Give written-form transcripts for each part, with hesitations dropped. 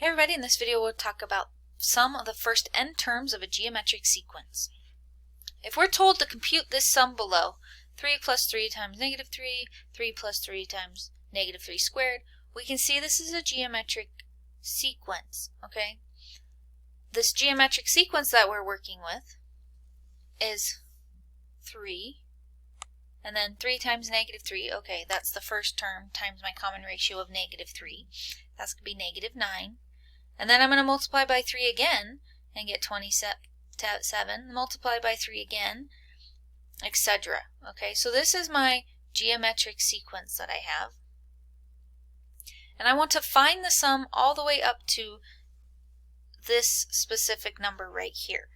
Hey everybody, in this video we'll talk about sum of the first n terms of a geometric sequence. If we're told to compute this sum below, 3 plus 3 times negative 3, 3 plus 3 times negative 3 squared, we can see this is a geometric sequence, okay? This geometric sequence that we're working with is 3, and then 3 times negative 3, okay, that's the first term times my common ratio of negative 3. That's going to be negative 9. And then I'm going to multiply by 3 again and get 27, multiply by 3 again, etc. Okay, so this is my geometric sequence that I have. And I want to find the sum all the way up to this specific number right here.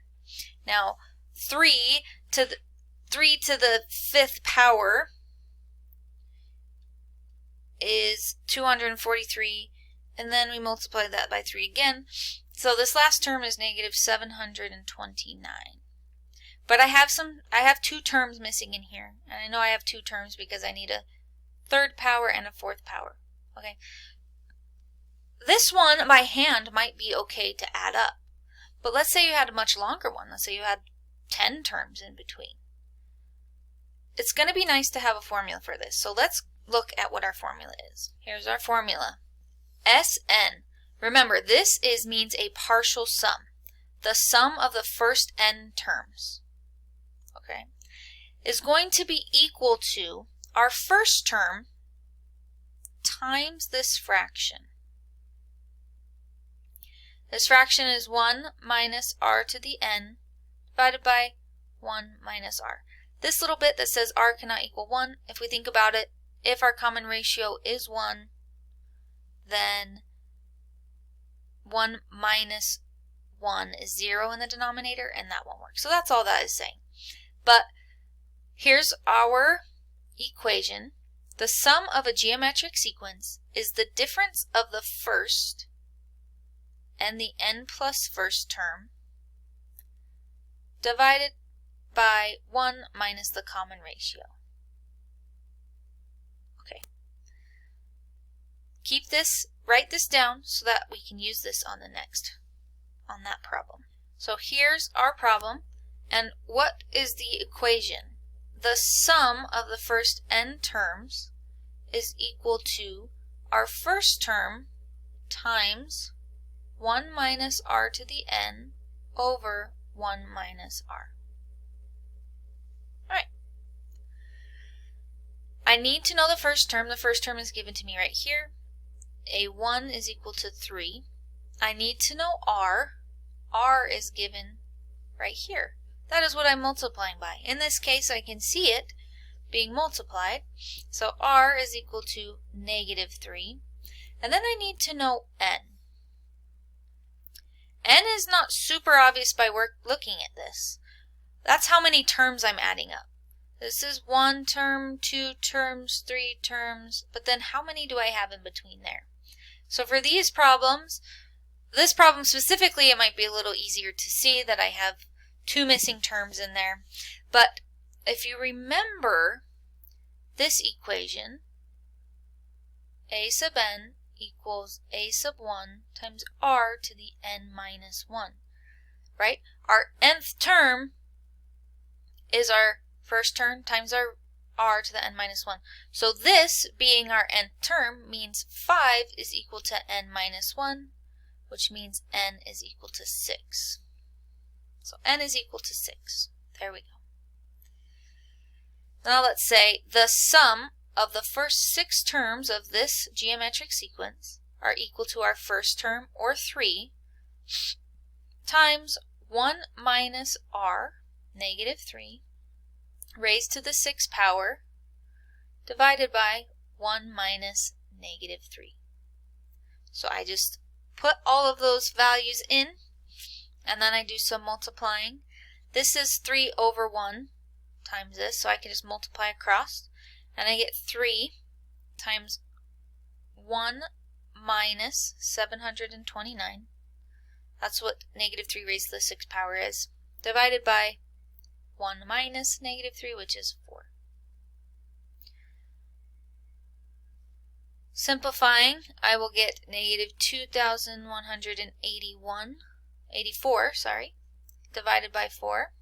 Now, 3 to the 5th power is 243. And then we multiply that by 3 again. So this last term is negative 729. But I have two terms missing in here. And I know I have two terms because I need a 3rd power and a 4th power. Okay. This one by hand might be okay to add up. But let's say you had a much longer one. Let's say you had 10 terms in between. It's going to be nice to have a formula for this. So let's look at what our formula is. Here's our formula. Sn. Remember, this means a partial sum. The sum of the first n terms, okay, is going to be equal to our first term times this fraction. This fraction is 1 minus r to the n divided by 1 minus r. This little bit that says r cannot equal 1, if we think about it, if our common ratio is 1, then 1 minus 1 is 0 in the denominator, and that won't work. So that's all that is saying. But here's our equation. The sum of a geometric sequence is the difference of the first and the n plus first term divided by 1 minus the common ratio. Okay. Keep this, write this down so that we can use this on that problem. So here's our problem, and what is the equation? The sum of the first n terms is equal to our first term times 1 minus r to the n over 1 minus r. Alright. I need to know the first term. The first term is given to me right here. A1 is equal to 3. I need to know r. R is given right here. That is what I'm multiplying by. In this case, I can see it being multiplied. So r is equal to negative 3. And then I need to know n. N is not super obvious by looking at this. That's how many terms I'm adding up. This is 1 term, 2 terms, 3 terms, but then how many do I have in between there? So for these problems, this problem specifically, it might be a little easier to see that I have 2 missing terms in there. But if you remember this equation, a sub n equals a sub 1 times r to the n minus 1, right? Our nth term is our first term times our r to the n minus 1. So this, being our nth term, means 5 is equal to n minus 1, which means n is equal to 6. So n is equal to 6. There we go. Now let's say the sum of the first 6 terms of this geometric sequence are equal to our first term, or 3, times 1 minus r, negative 3, raised to the 6th power, divided by 1 minus negative 3. So I just put all of those values in, and then I do some multiplying. This is 3 over 1 times this, so I can just multiply across, and I get 3 times 1 minus 729. That's what negative 3 raised to the 6th power is, divided by 1 minus negative 3, which is 4. Simplifying, I will get negative 2,184, divided by 4,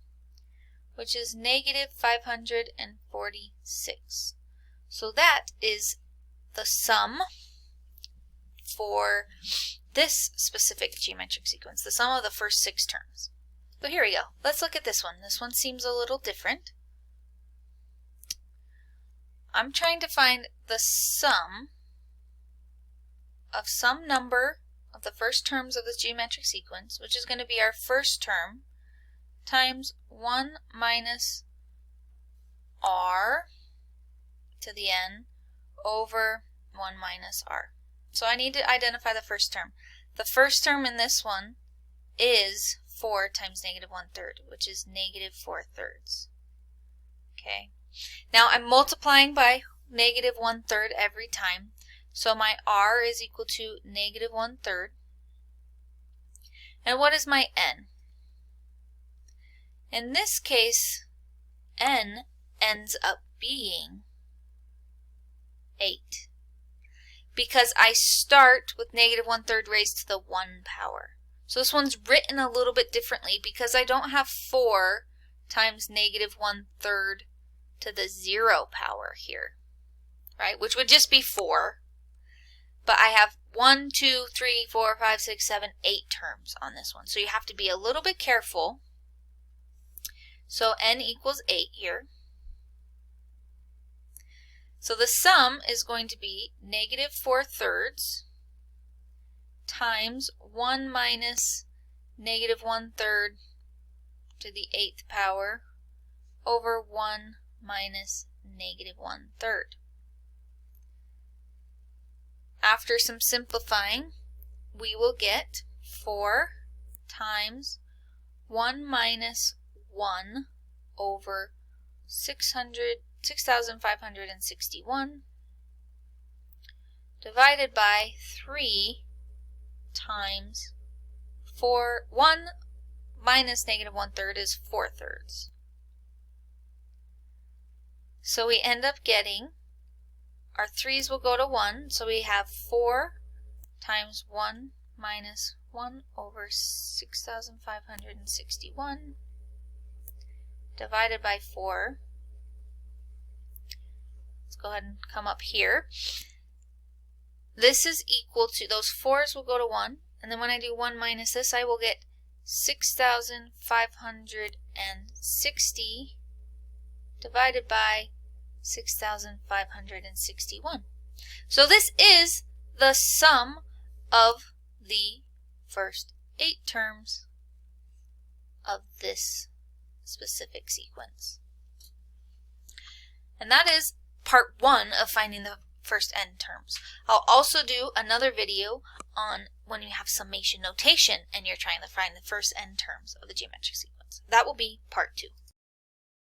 which is negative 546. So that is the sum for this specific geometric sequence, the sum of the first 6 terms. So here we go. Let's look at this one. This one seems a little different. I'm trying to find the sum of some number of the first terms of this geometric sequence, which is going to be our first term, times 1 minus r to the n over 1 minus r. So I need to identify the first term. The first term in this one is 4 times negative 1/3, which is negative 4/3. Okay. Now I'm multiplying by negative 1/3 every time. So my r is equal to negative 1/3. And what is my n? In this case, n ends up being 8. Because I start with negative 1/3 raised to the 1 power. So this one's written a little bit differently because I don't have 4 times negative 1/3 to the 0 power here, right? Which would just be 4. But I have 1, 2, 3, 4, 5, 6, 7, 8 terms on this one. So you have to be a little bit careful. So n equals 8 here. So the sum is going to be negative 4/3 times 1 minus negative 1/3 to the 8th power over 1 minus negative 1/3. After some simplifying, we will get 4 times 1 minus 1 over 6,561 divided by 3 times 1 minus negative 1/3 is 4/3. So we end up getting, our 3's will go to 1, so we have 4 times 1 minus 1 over 6,561 divided by 4. Let's go ahead and come up here. This is equal to, those 4's will go to 1, and then when I do 1 minus this, I will get 6,560 divided by 6,561. So this is the sum of the first 8 terms of this specific sequence. And that is part 1 of finding the first n terms. I'll also do another video on when you have summation notation and you're trying to find the first n terms of the geometric sequence. That will be part 2.